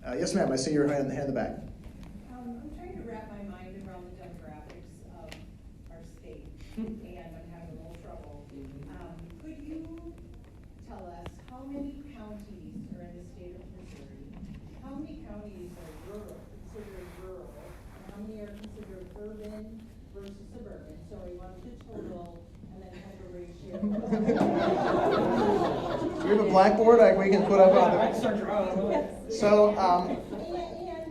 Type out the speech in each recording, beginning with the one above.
Yes, ma'am. I see your hand in the back. I'm trying to wrap my mind around the demographics of our state, and I'm having a little trouble. Could you tell us how many counties are in the state of Missouri? How many counties are considered rural, and how many are considered urban versus suburban? So we want the total, and then have a ratio. Do you have a blackboard we can put up on the... So, and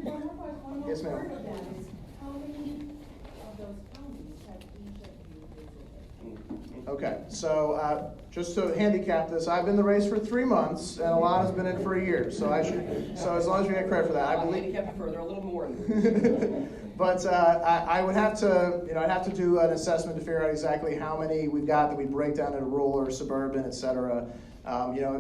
one more question, yes, ma'am. part of that is, how many of those counties have each of you visited? Okay, so just to handicap this, I've been in the race for 3 months, and Alana's been in for a year. So as long as we get credit for that, I believe. Handicap it further, a little more. But I would have to, I'd have to do an assessment to figure out exactly how many we've got that we break down into rural or suburban, et cetera.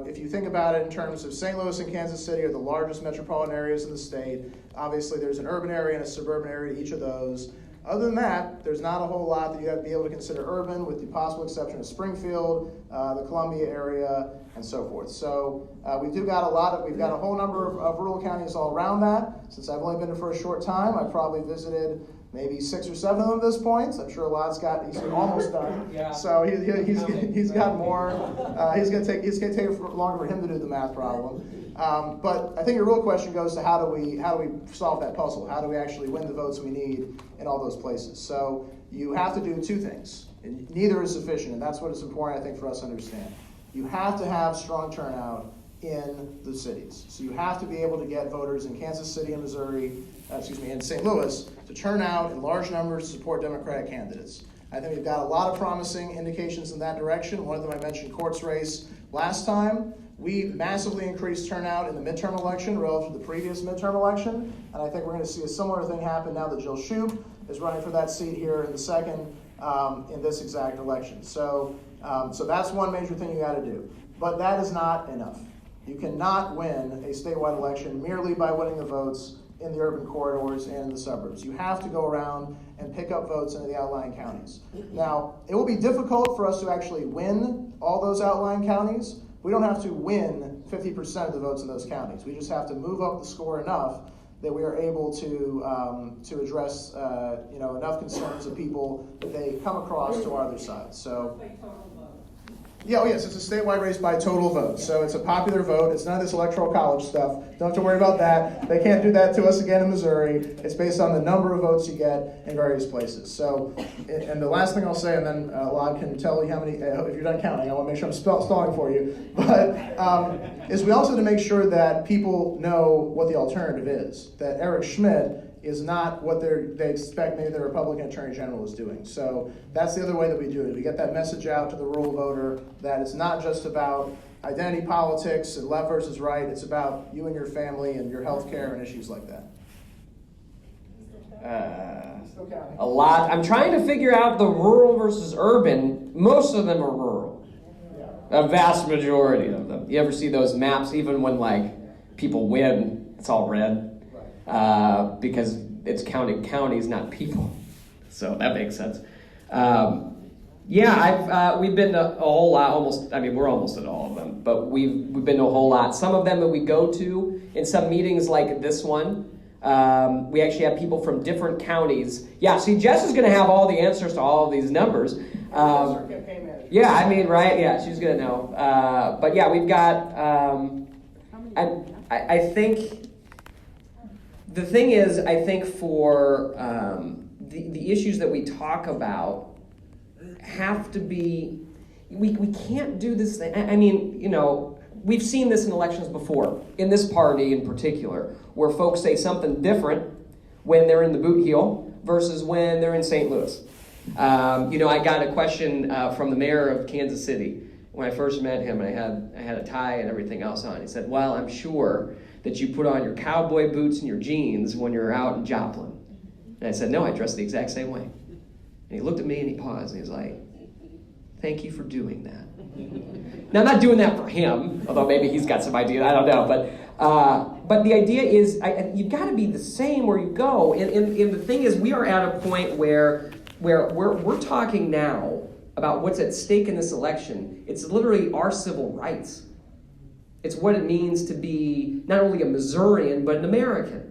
If you think about it in terms of St. Louis and Kansas City are the largest metropolitan areas in the state. Obviously, there's an urban area and a suburban area to each of those. Other than that, there's not a whole lot that you have to be able to consider urban, with the possible exception of Springfield, the Columbia area, and so forth. So we've got a whole number of rural counties all around that. Since I've only been there for a short time, I've probably visited maybe 6 or 7 of them at this point. I'm sure he's almost done. Yeah. So he's got more. It's gonna take longer for him to do the math problem. But I think your real question goes to how do we solve that puzzle? How do we actually win the votes we need in all those places? So you have to do 2 things, and neither is sufficient, and that's what is important, I think, for us to understand. You have to have strong turnout in the cities. So you have to be able to get voters in Kansas City and in St. Louis to turn out in large numbers to support Democratic candidates. I think we've got a lot of promising indications in that direction. One of them I mentioned, Court's race last time. We massively increased turnout in the midterm election relative to the previous midterm election, and I think we're going to see a similar thing happen now that Jill Shoup is running for that seat here in the second in this exact election. So that's one major thing you got to do. But that is not enough. You cannot win a statewide election merely by winning the votes in the urban corridors and in the suburbs. You have to go around and pick up votes into the outlying counties. Now, it will be difficult for us to actually win all those outlying counties. We don't have to win 50% of the votes in those counties. We just have to move up the score enough that we are able to address enough concerns of people that they come across to our other side. So. Yeah, yes, it's a statewide race by total vote. So it's a popular vote. It's none of this electoral college stuff. Don't have to worry about that. They can't do that to us again in Missouri. It's based on the number of votes you get in various places. So, and the last thing I'll say, and then Lod can tell you how many, if you're done counting, I want to make sure I'm stalling for you, but is we also have to make sure that people know what the alternative is, that Eric Schmidt is not what they expect maybe the Republican Attorney General is doing. So that's the other way that we do it. We get that message out to the rural voter that it's not just about identity politics and left versus right. It's about you and your family and your health care and issues like that. A lot. I'm trying to figure out the rural versus urban. Most of them are rural. A vast majority of them. You ever see those maps, even when people win, it's all red? Because it's counting counties, not people. So that makes sense. We've been to a whole lot, we're almost at all of them, but we've been to a whole lot. Some of them that we go to in some meetings like this one, we actually have people from different counties. Yeah, see, Jess is going to have all the answers to all of these numbers. Right? Yeah, she's going to know. But yeah, we've got, I think, the thing is, I think for the issues that we talk about have to be, we can't do this thing. We've seen this in elections before, in this party in particular, where folks say something different when they're in the boot heel versus when they're in St. Louis. I got a question from the mayor of Kansas City when I first met him, and I had a tie and everything else on. He said, "Well, I'm sure that you put on your cowboy boots and your jeans when you're out in Joplin." And I said, "No, I dress the exact same way." And he looked at me and he paused and he's like, "Thank you for doing that." Now, I'm not doing that for him, although maybe he's got some idea, I don't know. But the idea is you've got to be the same where you go. And the thing is, we are at a point where we're talking now about what's at stake in this election. It's literally our civil rights. It's what it means to be not only a Missourian, but an American.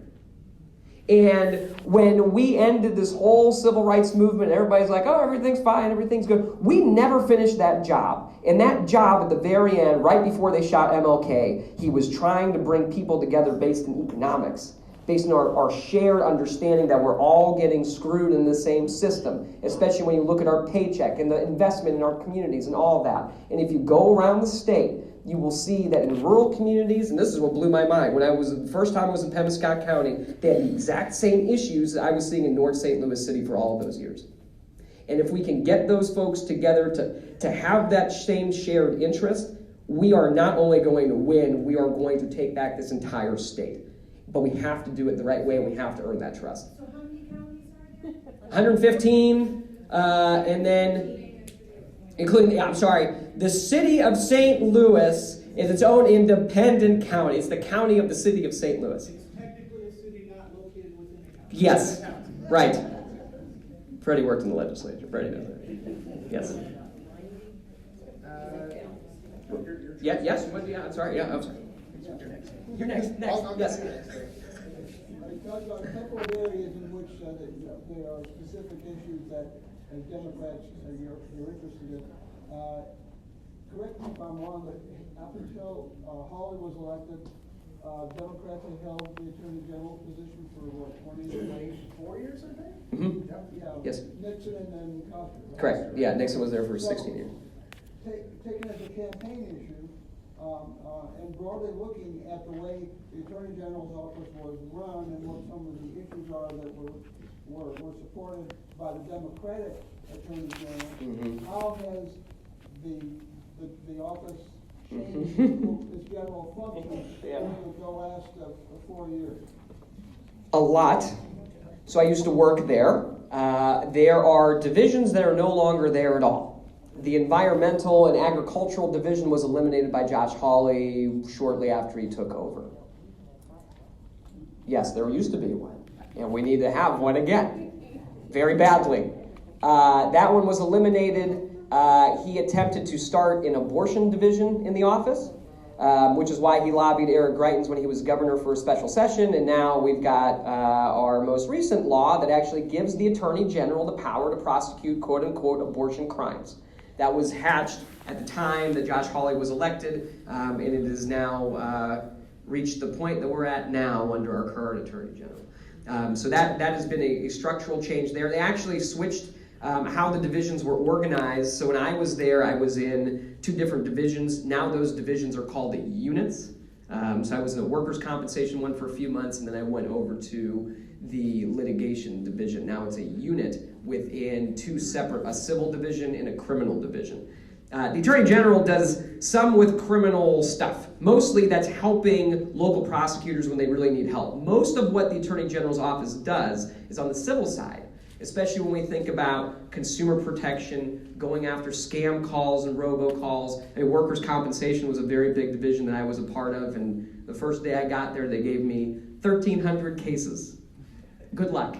And when we ended this whole civil rights movement, everybody's like, oh, everything's fine, everything's good. We never finished that job. And that job at the very end, right before they shot MLK, he was trying to bring people together based in economics, based on our shared understanding that we're all getting screwed in the same system, especially when you look at our paycheck and the investment in our communities and all of that. And if you go around the state, you will see that in rural communities, and this is what blew my mind, when the first time I was in Pemiscot County, they had the exact same issues that I was seeing in North St. Louis City for all of those years. And if we can get those folks together to have that same shared interest, we are not only going to win, we are going to take back this entire state. But we have to do it the right way, and we have to earn that trust. So how many counties are there? 115, and then, including, the city of St. Louis is its own independent county. It's the county of the city of St. Louis. It's technically a city not located within a county. Yes, right. Freddie worked in the legislature. Freddie knows that. Yes. Yes. What? Yeah. I'm sorry. Yeah. I'm sorry. You're next. Yes. Talk about a couple of areas in which there are specific issues that, as Democrats, you're interested in. Correct me if I'm wrong, but up until Hawley was elected, Democrats had held the Attorney General position for what, 4 years, I think? Mm-hmm. Yeah. Yes. Nixon and then Coster. Right? Correct. Yeah. Nixon was there for 16 years. Taken as a campaign issue, and broadly looking at the way the Attorney General's office was run and what some of the issues are that were supported by the Democratic Attorney General, Mm-hmm. how has the office changed its general function over the last 4 years? A lot. So I used to work there. There are divisions that are no longer there at all. The environmental and agricultural division was eliminated by Josh Hawley shortly after he took over. Yes, there used to be one, and we need to have one again, very badly. That one was eliminated. He attempted to start an abortion division in the office, which is why he lobbied Eric Greitens when he was governor for a special session, and now we've got our most recent law that actually gives the Attorney General the power to prosecute quote-unquote abortion crimes. That was hatched at the time that Josh Hawley was elected, and it has now reached the point that we're at now under our current Attorney General. So that has been a structural change there. They actually switched how the divisions were organized. So when I was there, I was in 2 different divisions. Now those divisions are called units. So I was in a workers' compensation one for a few months, and then I went over to the litigation division. Now it's a unit within 2 separate, a civil division and a criminal division. The Attorney General does some with criminal stuff. Mostly that's helping local prosecutors when they really need help. Most of what the Attorney General's office does is on the civil side, especially when we think about consumer protection, going after scam calls and robocalls. I mean, workers' compensation was a very big division that I was a part of, and the first day I got there, they gave me 1,300 cases. Good luck.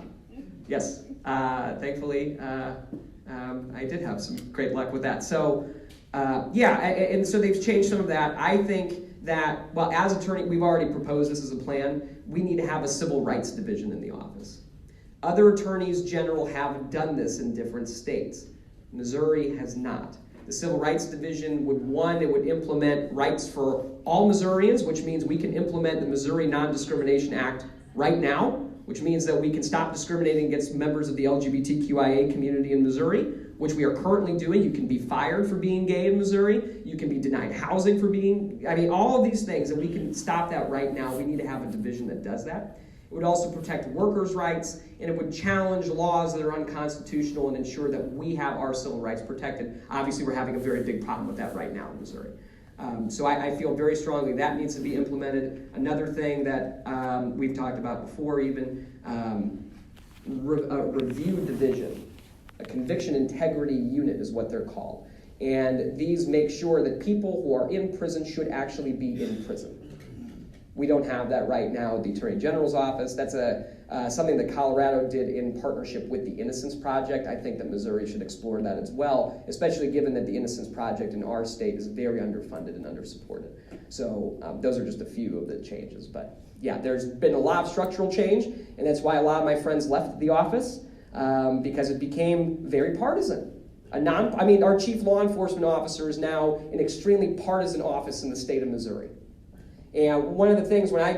Yes, thankfully, I did have some great luck with that. So, and so they've changed some of that. I think that, well, as attorney, we've already proposed this as a plan. We need to have a civil rights division in the office. Other attorneys general have done this in different states. Missouri has not. The Civil Rights Division would implement rights for all Missourians, which means we can implement the Missouri Non-Discrimination Act right now, which means that we can stop discriminating against members of the LGBTQIA community in Missouri, which we are currently doing. You can be fired for being gay in Missouri. You can be denied housing for being, all of these things, and we can stop that right now. We need to have a division that does that. It would also protect workers' rights, and it would challenge laws that are unconstitutional and ensure that we have our civil rights protected. Obviously, we're having a very big problem with that right now in Missouri. So I feel very strongly that needs to be implemented. Another thing that we've talked about before even, a review division, a conviction integrity unit is what they're called. And these make sure that people who are in prison should actually be in prison. We don't have that right now at the Attorney General's office. That's something that Colorado did in partnership with the Innocence Project. I think that Missouri should explore that as well, especially given that the Innocence Project in our state is very underfunded and undersupported. So those are just a few of the changes. But yeah, there's been a lot of structural change, and that's why a lot of my friends left the office, because it became very partisan. Our chief law enforcement officer is now an extremely partisan office in the state of Missouri. And one of the things when I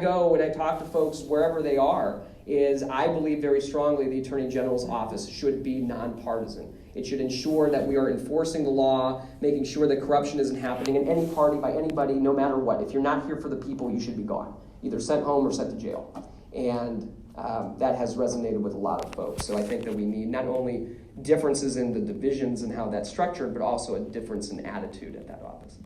talk to folks wherever they are, is I believe very strongly the Attorney General's office should be nonpartisan. It should ensure that we are enforcing the law, making sure that corruption isn't happening in any party by anybody, no matter what. If you're not here for the people, you should be gone, either sent home or sent to jail. And that has resonated with a lot of folks. So I think that we need not only differences in the divisions and how that's structured, but also a difference in attitude at that office.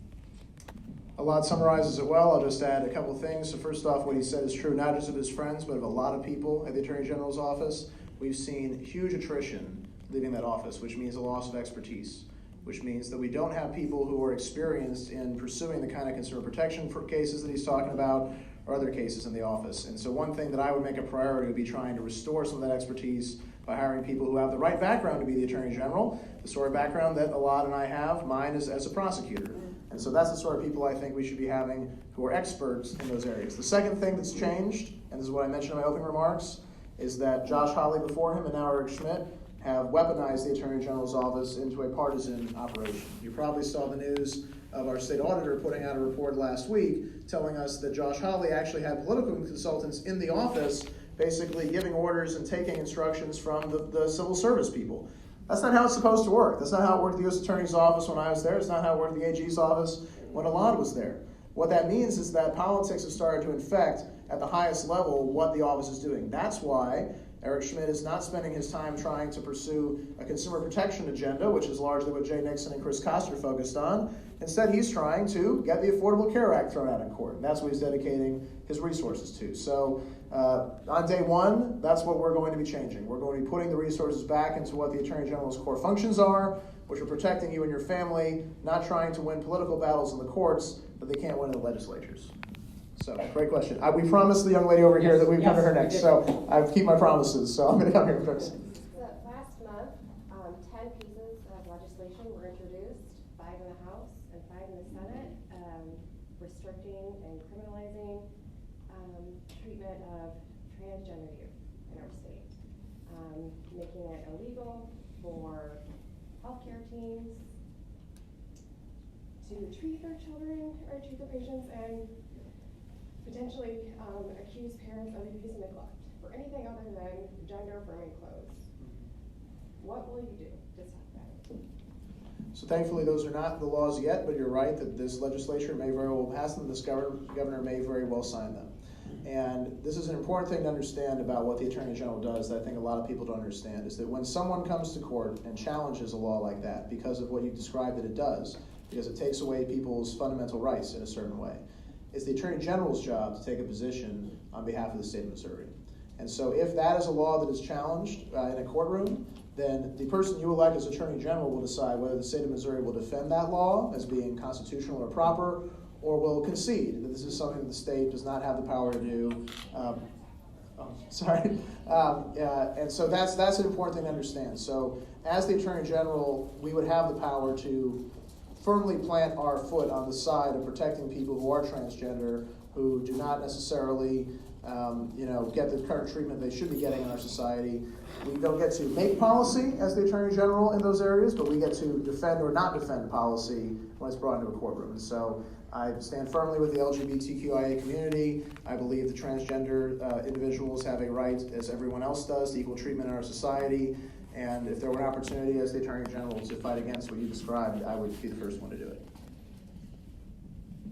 A lot summarizes it well. I'll just add a couple of things. So first off, what he said is true, not just of his friends, but of a lot of people at the Attorney General's office. We've seen huge attrition leaving that office, which means a loss of expertise, which means that we don't have people who are experienced in pursuing the kind of consumer protection for cases that he's talking about or other cases in the office. And so one thing that I would make a priority would be trying to restore some of that expertise by hiring people who have the right background to be the Attorney General, the sort of background that Alad and I have. Mine is as a prosecutor. And so that's the sort of people I think we should be having who are experts in those areas. The second thing that's changed, and this is what I mentioned in my opening remarks, is that Josh Hawley before him and now Eric Schmidt have weaponized the Attorney General's office into a partisan operation. You probably saw the news of our state auditor putting out a report last week telling us that Josh Hawley actually had political consultants in the office basically giving orders and taking instructions from the civil service people. That's not how it's supposed to work. That's not how it worked at the U.S. Attorney's office when I was there. It's not how it worked at the AG's office when Alad was there. What that means is that politics have started to infect at the highest level what the office is doing. That's why Eric Schmidt is not spending his time trying to pursue a consumer protection agenda, which is largely what Jay Nixon and Chris Koster focused on. Instead, he's trying to get the Affordable Care Act thrown out in court, and that's what he's dedicating his resources to. So on day one, that's what we're going to be changing. We're going to be putting the resources back into what the Attorney General's core functions are, which are protecting you and your family, not trying to win political battles in the courts that they can't win in the legislatures. So, great question. We promised the young lady over here that we'd come to her next, so I keep my promises, so I'm going to come here first. Last month, 10 pieces of legislation were introduced, 5 in the House and 5 in the Senate, restricting and criminalizing treatment of transgender youth in our state, making it illegal for healthcare teams to treat their children or treat their patients and potentially accuse parents of abuse and neglect for anything other than gender-affirming clothes. What will you do to stop that? So thankfully those are not the laws yet, but you're right that this legislature may very well pass them, this governor may very well sign them. And this is an important thing to understand about what the Attorney General does that I think a lot of people don't understand, is that when someone comes to court and challenges a law like that because of what you described that it does, because it takes away people's fundamental rights in a certain way, it's the Attorney General's job to take a position on behalf of the state of Missouri. And so if that is a law that is challenged in a courtroom, then the person you elect as Attorney General will decide whether the state of Missouri will defend that law as being constitutional or proper, or will concede that this is something that the state does not have the power to do. And so that's an important thing to understand. So as the Attorney General, we would have the power to firmly plant our foot on the side of protecting people who are transgender, who do not necessarily get the current treatment they should be getting in our society. We don't get to make policy as the Attorney General in those areas, but we get to defend or not defend policy when it's brought into a courtroom. And so I stand firmly with the LGBTQIA community. I believe the transgender individuals have a right, as everyone else does, to equal treatment in our society. And if there were an opportunity as the Attorney General to fight against what you described, I would be the first one to do it.